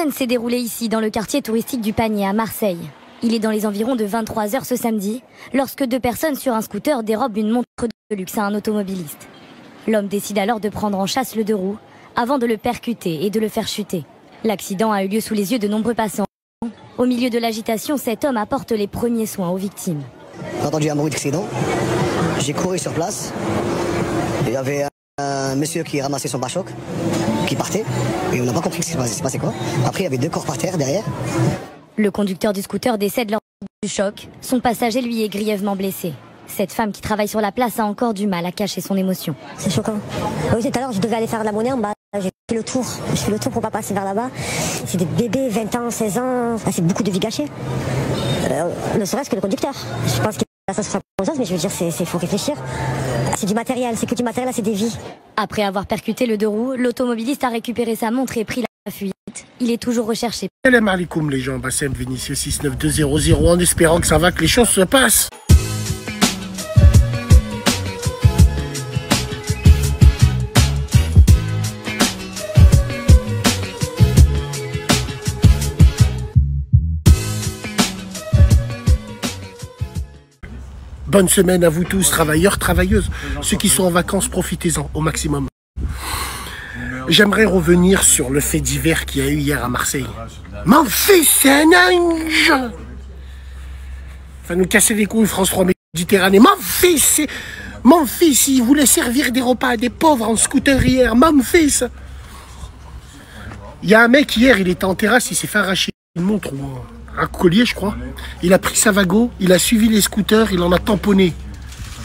scène s'est déroulée ici, dans le quartier touristique du Panier, à Marseille. Il est dans les environs de 23 h ce samedi, lorsque deux personnes sur un scooter dérobent une montre de luxe à un automobiliste. L'homme décide alors de prendre en chasse le deux roues, avant de le percuter et de le faire chuter. L'accident a eu lieu sous les yeux de nombreux passants. Au milieu de l'agitation, cet homme apporte les premiers soins aux victimes. J'ai entendu un bruit d'accident, j'ai couru sur place, il y avait un monsieur qui ramassait son pare-choc, qui partait, et on n'a pas compris ce qui s'est passé quoi. Après il y avait deux corps par terre derrière. Le conducteur du scooter décède lors du choc, son passager lui est grièvement blessé. Cette femme qui travaille sur la place a encore du mal à cacher son émotion. C'est choquant. Oui, tout à l'heure, je devais aller faire de la monnaie en bas. J'ai fait le tour. Je fais le tour pour pas passer vers là-bas. C'est des bébés, 20 ans, 16 ans. C'est beaucoup de vie gâchée. Ne serait-ce que le conducteur. Je pense que ça se fera pour chose, mais je veux dire, faut réfléchir. C'est du matériel, c'est que du matériel, là, c'est des vies. Après avoir percuté le deux roues, l'automobiliste a récupéré sa montre et pris la fuite. Il est toujours recherché. Salam alaikum les gens, Bassem Vénitieux 69200 en espérant que ça va, que les choses se passent. Bonne semaine à vous tous, travailleurs, travailleuses. Ceux qui sont en vacances, profitez-en au maximum. J'aimerais revenir sur le fait divers qu'il y a eu hier à Marseille. Mon fils, c'est un ange! Enfin, nous casser les couilles, France 3 Méditerranée. Mon fils, il voulait servir des repas à des pauvres en scooter hier. Mon fils! Il y a un mec hier, il était en terrasse, il s'est fait arracher une montre ou un collier, je crois. Il a pris sa Vago, il a suivi les scooters, il en a tamponné.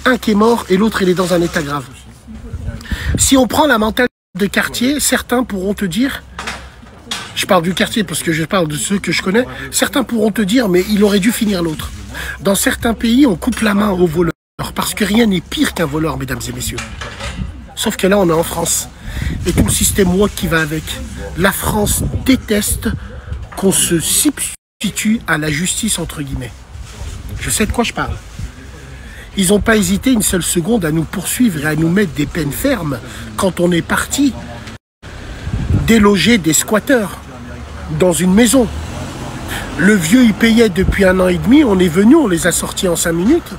Un qui est mort et l'autre, il est dans un état grave. Si on prend la mentalité de quartier, certains pourront te dire, je parle du quartier parce que je parle de ceux que je connais, certains pourront te dire, mais il aurait dû finir l'autre. Dans certains pays, on coupe la main aux voleurs, parce que rien n'est pire qu'un voleur, mesdames et messieurs. Sauf que là, on est en France. Et tout le système woke qui va avec. La France déteste qu'on se substitue à la justice, entre guillemets. Je sais de quoi je parle. Ils n'ont pas hésité une seule seconde à nous poursuivre et à nous mettre des peines fermes quand on est parti déloger des squatteurs dans une maison. Le vieux, il payait depuis 1 an et demi, on est venu, on les a sortis en 5 minutes.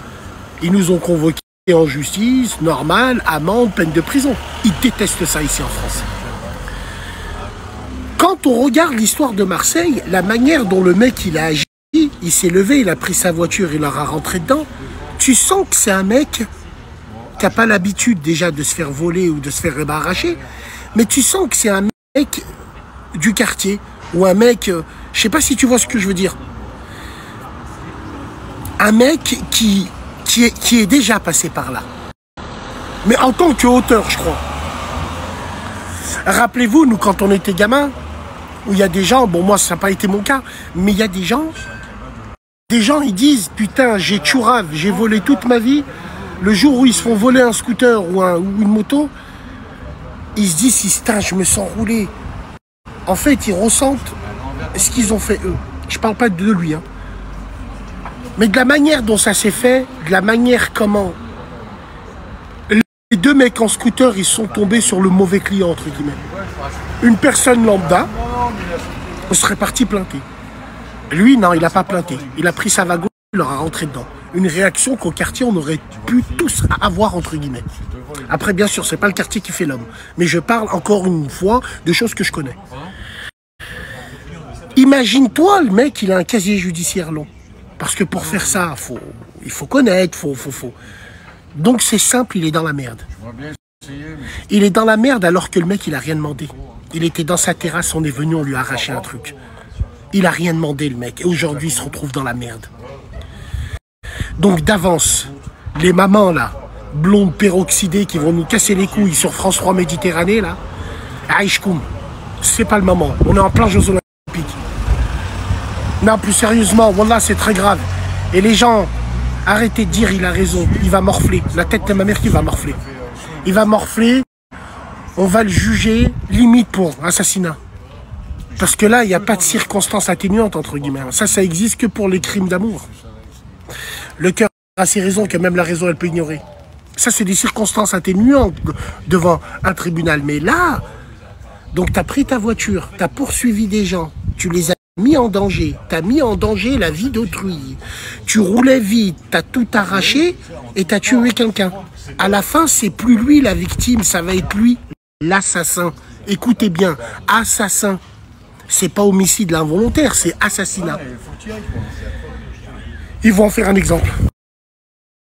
Ils nous ont convoqués en justice, normal, amende, peine de prison. Ils détestent ça ici en France. Quand on regarde l'histoire de Marseille, la manière dont le mec il a agi, il s'est levé, il a pris sa voiture, il leur a rentré dedans. Tu sens que c'est un mec qui n'a pas l'habitude déjà de se faire voler ou de se faire arracher, mais tu sens que c'est un mec du quartier ou un mec, je sais pas si tu vois ce que je veux dire, un mec qui est déjà passé par là, mais en tant qu'auteur, je crois. Rappelez-vous, nous, quand on était gamin, où il y a des gens, bon moi ça n'a pas été mon cas, mais il y a des gens, ils disent, putain, j'ai tchourave, j'ai volé toute ma vie. Le jour où ils se font voler un scooter ou une moto, ils se disent, putain, je me sens roulé. En fait, ils ressentent ce qu'ils ont fait eux. Je parle pas de lui, hein. Mais de la manière dont ça s'est fait, de la manière comment les deux mecs en scooter, ils sont tombés sur le mauvais client, entre guillemets. Une personne lambda serait parti planter. Lui, non, il n'a pas planté. Il a pris sa Vago, il leur a rentré dedans. Une réaction qu'au quartier, on aurait pu tous avoir, entre guillemets. Après, bien sûr, c'est pas le quartier qui fait l'homme. Mais je parle encore une fois de choses que je connais. Imagine-toi, le mec, il a un casier judiciaire long. Parce que pour faire ça, il faut connaître, Donc c'est simple, il est dans la merde. Il est dans la merde alors que le mec, il a rien demandé. Il était dans sa terrasse, on est venu, on lui a arraché un truc. Il a rien demandé, le mec. Et aujourd'hui, il se retrouve dans la merde. Donc d'avance, les mamans, là, blondes peroxydées qui vont nous casser les couilles sur France 3 Méditerranée, là, Aïchkoum, c'est pas le moment. On est en plein Jeux Olympiques. Non, plus sérieusement, wallah, c'est très grave. Et les gens, arrêtez de dire, il a raison, il va morfler. La tête de ma mère qui va morfler. Il va morfler, on va le juger, limite pour assassinat. Parce que là, il n'y a pas de circonstances atténuantes, entre guillemets. Ça existe que pour les crimes d'amour. Le cœur a ses raisons que même la raison, elle peut ignorer. Ça, c'est des circonstances atténuantes devant un tribunal. Mais là, donc tu as pris ta voiture, tu as poursuivi des gens, tu les as mis en danger, tu as mis en danger la vie d'autrui, tu roulais vite, tu as tout arraché et tu as tué quelqu'un. À la fin, c'est plus lui la victime, ça va être lui l'assassin. Écoutez bien, assassin. C'est pas homicide involontaire, c'est assassinat. Ils vont en faire un exemple.